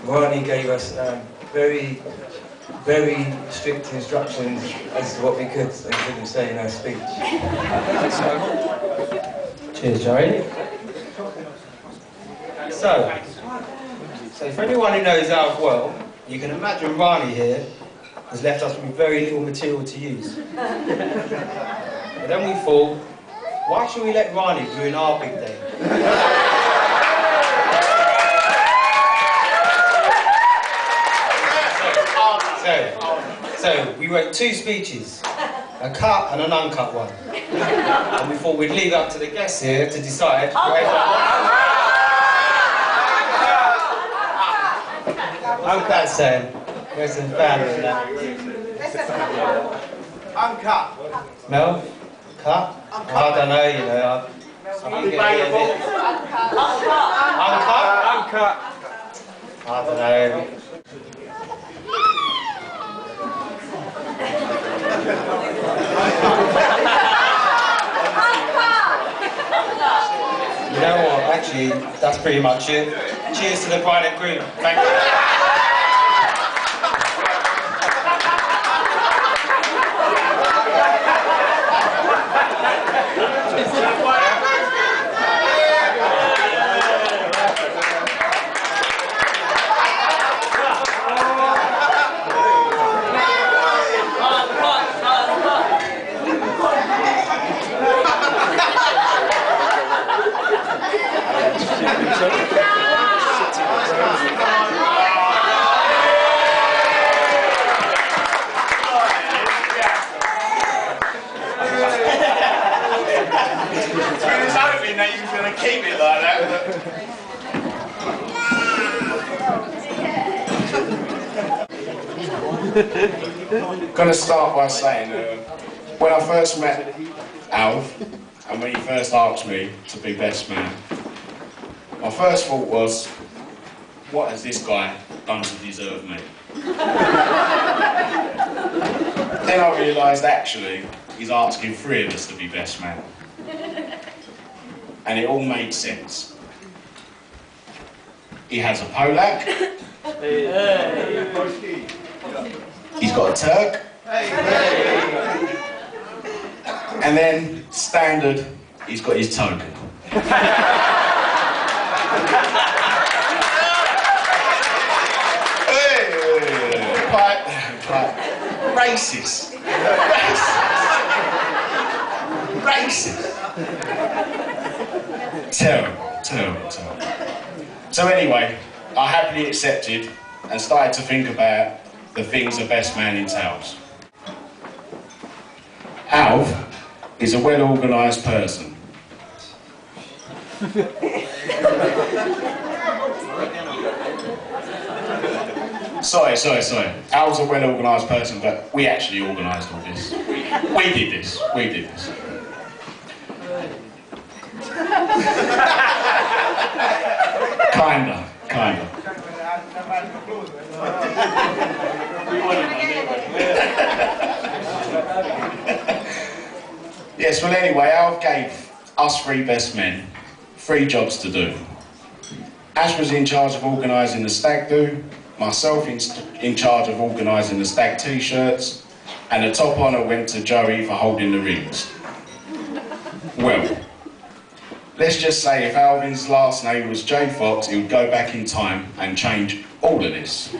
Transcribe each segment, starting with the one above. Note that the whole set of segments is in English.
Ronnie gave us very strict instructions as to what we could and couldn't say in our speech. Cheers, Joey. So for anyone who knows Alf well, you can imagine Ronnie here has left us with very little material to use. But then we thought, why should we let Ronnie ruin our big day? So we wrote 2 speeches, a cut and an uncut one. And we thought we'd leave it up to the guests here to decide. Uncut saying, where's some family in that? Uncut. Mel? Cut? I don't know, you know. Uncut. I don't know. You know what, actually, that's pretty much it. Cheers to the bride and groom. Thank you. That you was going to keep it like that. Gonna start by saying when I first met Alf and when he first asked me to be best man, my first thought was, what has this guy done to deserve me? Then I realised actually he's asking 3 of us to be best man. And it all made sense. He has a Polak. He's got a Turk. And then, standard, he's got his token. Racist. Racist. Terrible. So anyway, I happily accepted and started to think about the things a best man entails. Alf is a well-organised person. Sorry. Al's a well-organised person, but we actually organised all this. We did this. Kinda. Yes, well anyway, Alf gave us 3 best men 3 jobs to do. Ash was in charge of organising the stag do, myself in charge of organising the stag t-shirts, and the top honour went to Joey for holding the rings. Well, let's just say if Alvin's last name was J Fox, he would go back in time and change all of this.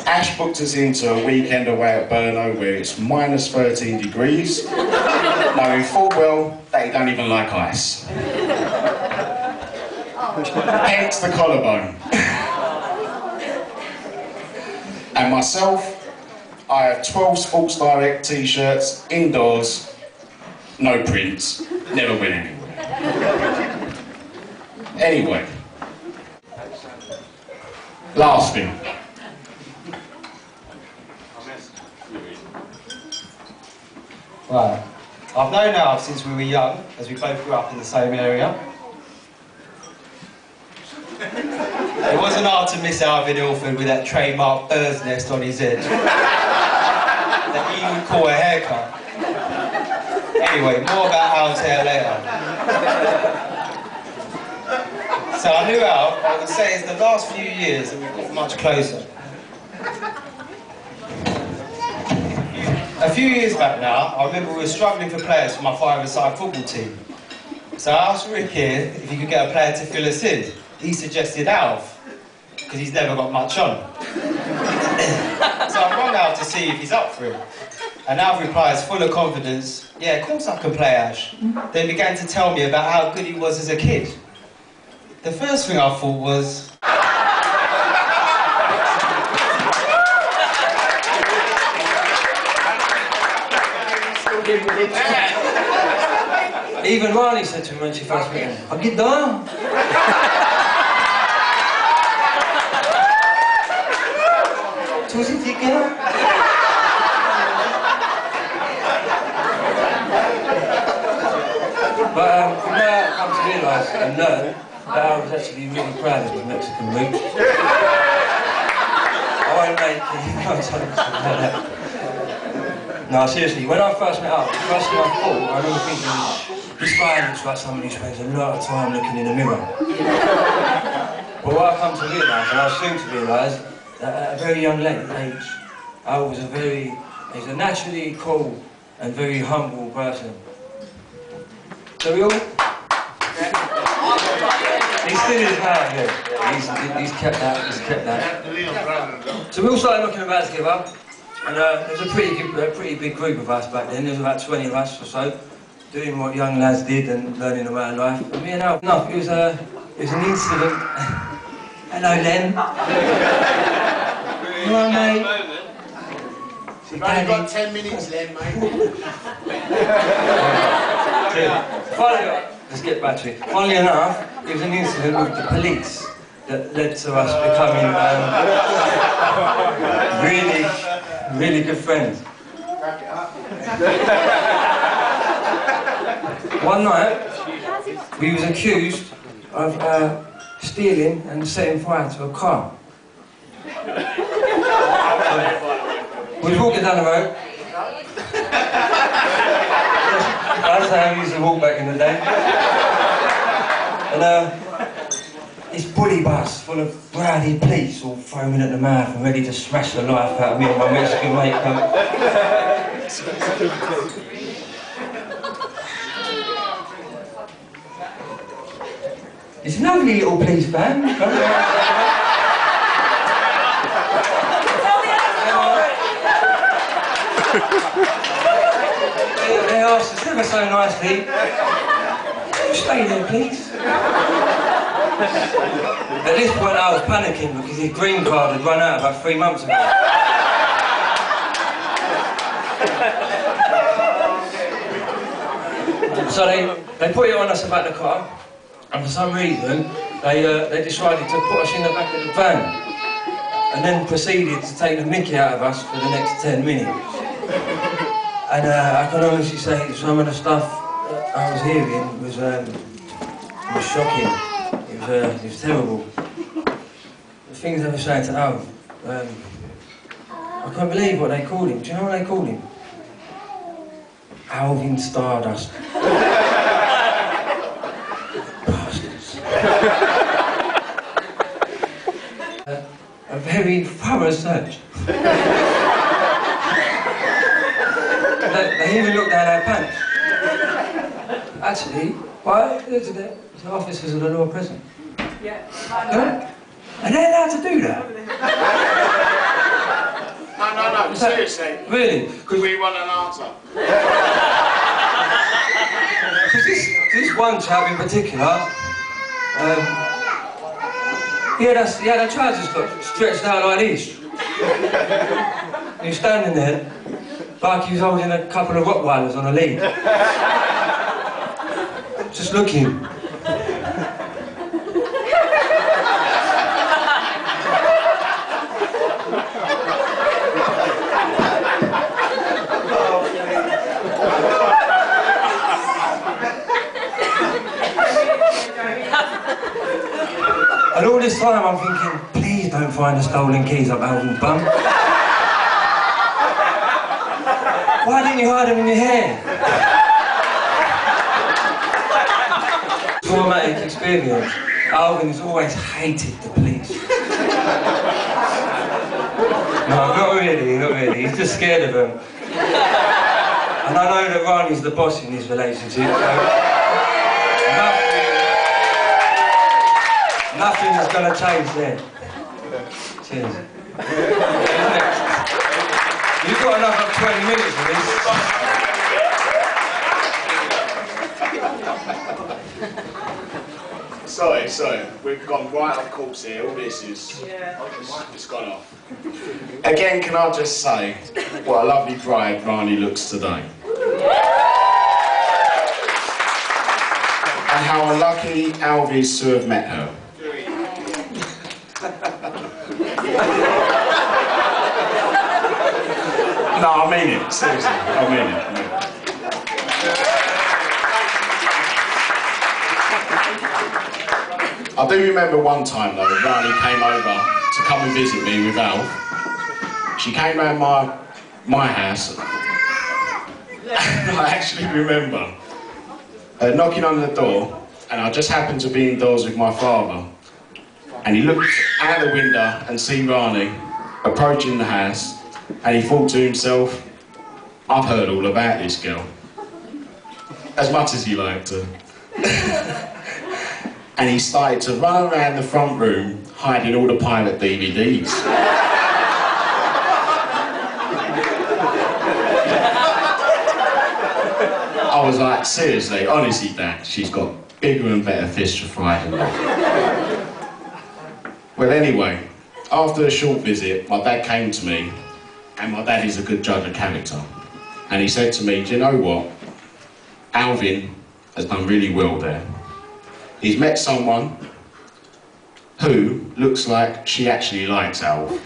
Ash booked us into a weekend away at Brno where it's minus 13 degrees, knowing full well that he don't even like ice. Hence the collarbone. And myself, I have 12 Sports Direct t-shirts, indoors, no prints, never went anywhere. Anyway, last thing. Right. I've known Alf since we were young, as we both grew up in the same area. It wasn't hard to miss Alf in Ilford with that trademark bird's nest on his head that you would call a haircut. Anyway, more about Alf's hair later. So I knew Alf, I would say it's the last few years that we've got much closer. A few years back now, I remember we were struggling for players for my 5-a-side football team. So I asked Rick here if he could get a player to fill us in. He suggested Alf, because he's never got much on. So I rang Alf to see if he's up for it. And Alf replies, full of confidence, yeah, of course I can play, Ash. Then began to tell me about how good he was as a kid. The first thing I thought was... Even Marnie said to me when she first met him, "I'll get down." Tuzi tika. But from there I come to realise and learn that I was actually really proud of his Mexican roots. I won't make it. No, seriously, when I first met up, the first thing I thought, I remember thinking, this guy looks like somebody who spends a lot of time looking in the mirror. But what I come to realise, and I was soon to realise, that at a very young age, I was he's a naturally cool and very humble person. So we all... He still is now, yeah. He's kept that. So we all started knocking about together. And there was a pretty big group of us back then. There was about 20 of us or so, doing what young lads did and learning about life. And me and Alf, no, it was an incident. Hello, Len. Hello, mate. You've only got 10 minutes, Len, mate. Finally, let's get back to it. Funnily enough, it was an incident with the police that led to us becoming really good friends. One night, we was accused of stealing and setting fire to a car. We was walking down the road. That's how we used to walk back in the day. And this bully bus full of rowdy police all foaming at the mouth and ready to smash the life out of me and my Mexican mate. It's a lovely little police van. They asked us ever so nicely, "Stay there, please." At this point I was panicking because his green card had run out about 3 months ago. So they put it on us about the car, and for some reason they decided to put us in the back of the van and then proceeded to take the mickey out of us for the next 10 minutes. And I can honestly say some of the stuff I was hearing was shocking. It was terrible. The things they were saying to Alf, I can't believe what they called him. Do you know what they called him? Alvin Stardust. Bastards. A very thorough search. They even looked down our pants. Actually, why? The officers of the law present. Yeah. Are they allowed to do that? No, seriously. Really? Because we want an answer. Because this one chap in particular, he had our trousers got stretched out like this. He was standing there like he was holding a couple of Rottweilers on a lead. Just looking. And all this time I'm thinking, please don't find the stolen keys up Alvin's bum. Why didn't you hide them in your hair? Traumatic experience. Alvin's always hated the police. No, not really. He's just scared of them. And I know that Ronnie's the boss in his relationship, so nothing is going to change there. Cheers. Next. You've got another 20 minutes of this. Sorry, we've gone right off course here. All this is just gone off. Again, can I just say what a lovely bride Rani looks today. And how lucky Alv is to have met her. No, I mean it, seriously, I mean it. I do remember one time though, Rani came over to come and visit me with Alf. She came round my house. I actually remember knocking on the door, and I just happened to be indoors with my father. And he looked out the window and see Rani approaching the house, and he thought to himself, I've heard all about this girl. As much as he liked her. And he started to run around the front room, hiding all the pilot DVDs. I was like, seriously, honestly, Dad, she's got bigger and better fish to fry than that. Well, anyway, after a short visit, my dad came to me, and my dad is a good judge of character. And he said to me, do you know what? Alvin has done really well there. He's met someone who looks like she actually likes Alf.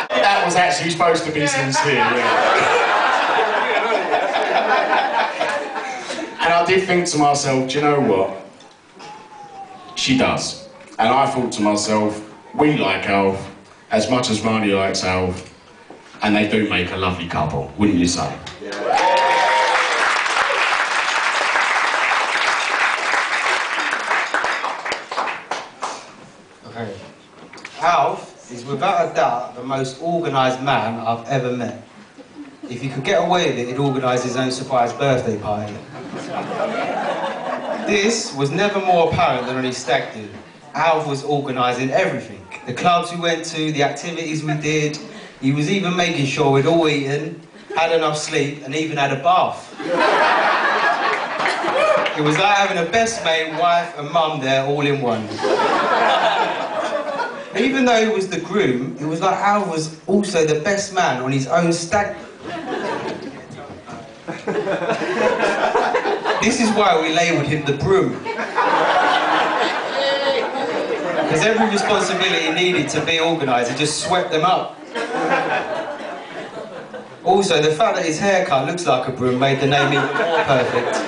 That was actually supposed to be sincere, yeah. And I did think to myself, do you know what? She does. And I thought to myself, we like Alf as much as Rani likes Alf, and they do make a lovely couple, wouldn't you say? Okay. Alf is without a doubt the most organised man I've ever met. If he could get away with it, he'd organise his own surprise birthday party. This was never more apparent than on his stag do. Alf was organising everything. The clubs we went to, the activities we did. He was even making sure we'd all eaten, had enough sleep, and even had a bath. It was like having a best mate, wife, and mum there all in one. Even though he was the groom, it was like Alf was also the best man on his own stag. This is why we labelled him the broom. Because every responsibility needed to be organised, he just swept them up. Also, the fact that his haircut looks like a broom made the name even more perfect.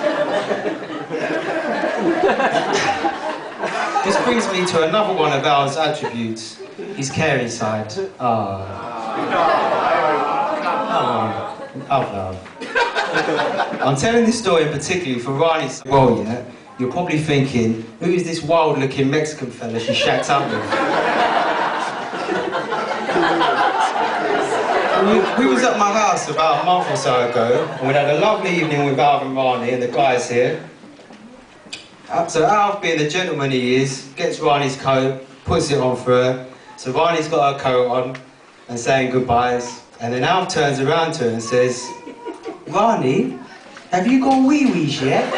This brings me to another one of Al's attributes, his caring side. I'm telling this story particularly for Rani's well, yeah? You're probably thinking, who is this wild-looking Mexican fella she shacked up with? We was at my house about a month or so ago, and we had a lovely evening with Alf and Rani and the guys here. So Alf, being the gentleman he is, gets Rani's coat, puts it on for her. So Rani's got her coat on and saying goodbyes. And then Alf turns around to her and says, Rani, have you got wee-wees yet?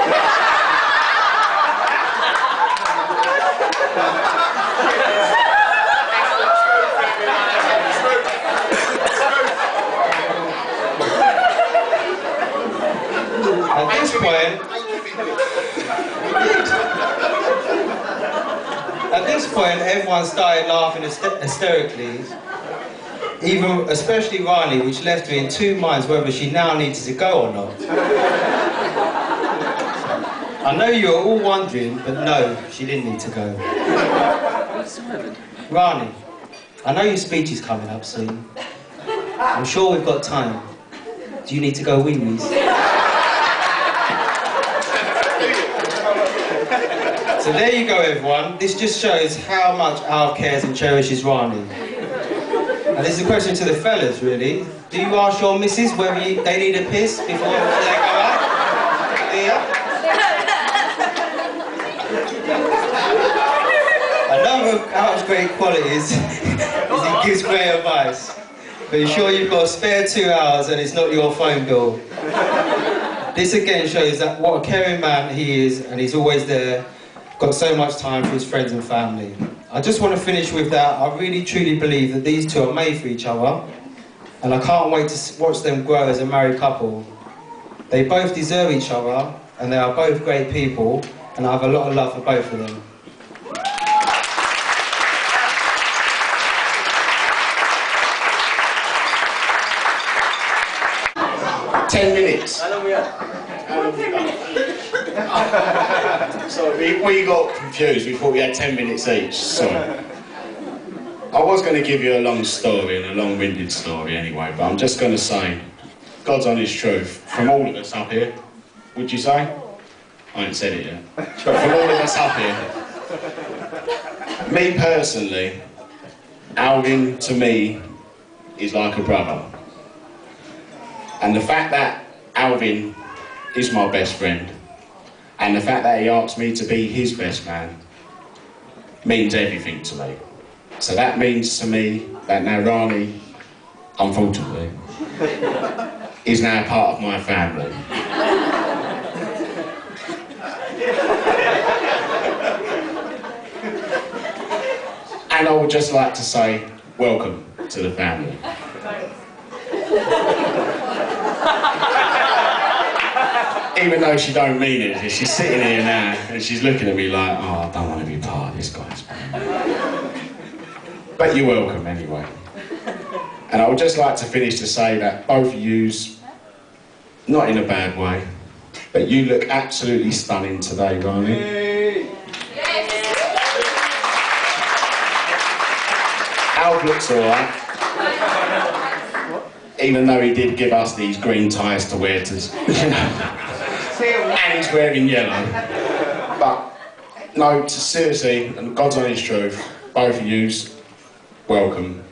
At this point, everyone started laughing hysterically, especially Rani, which left me in two minds whether she now needed to go or not. I know you're all wondering, but no, she didn't need to go. Rani, I know your speech is coming up soon. I'm sure we've got time. Do you need to go wee-wees? So there you go, everyone. This just shows how much Alf cares and cherishes Rani. And this is a question to the fellas, really. Do you ask your missus whether they need a piss before they go out? Yeah. Another of Alf's great qualities is he gives great advice. But you're sure you've got a spare 2 hours and it's not your phone bill. This again shows that what a caring man he is, and he's always there, got so much time for his friends and family. I just want to finish with that. I really truly believe that these two are made for each other, and I can't wait to watch them grow as a married couple. They both deserve each other, and they are both great people, and I have a lot of love for both of them. Minutes. How long we at? So we got confused. We thought we had 10 minutes each. So I was going to give you a long story and a long-winded story anyway, but I'm just going to say, God's honest truth from all of us up here. Would you say? I ain't said it yet. But from all of us up here, me personally, Alvin to me is like a brother. And the fact that Alvin is my best friend, and the fact that he asked me to be his best man, means everything to me. So that means to me that now Rani, unfortunately, is now part of my family. And I would just like to say, welcome to the family. Even though she don't mean it, she's sitting here now and she's looking at me like, oh, I don't want to be part of this guy's family. But you're welcome anyway. And I would just like to finish to say that both of yous, not in a bad way, but you look absolutely stunning today, Rani. Hey. Alf looks alright. Even though he did give us these green ties to wear to, you know, and he's wearing yellow. But, no, seriously, and God's honest truth, both of yous, welcome.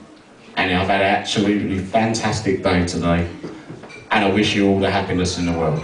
And I've had an absolutely fantastic day today. And I wish you all the happiness in the world.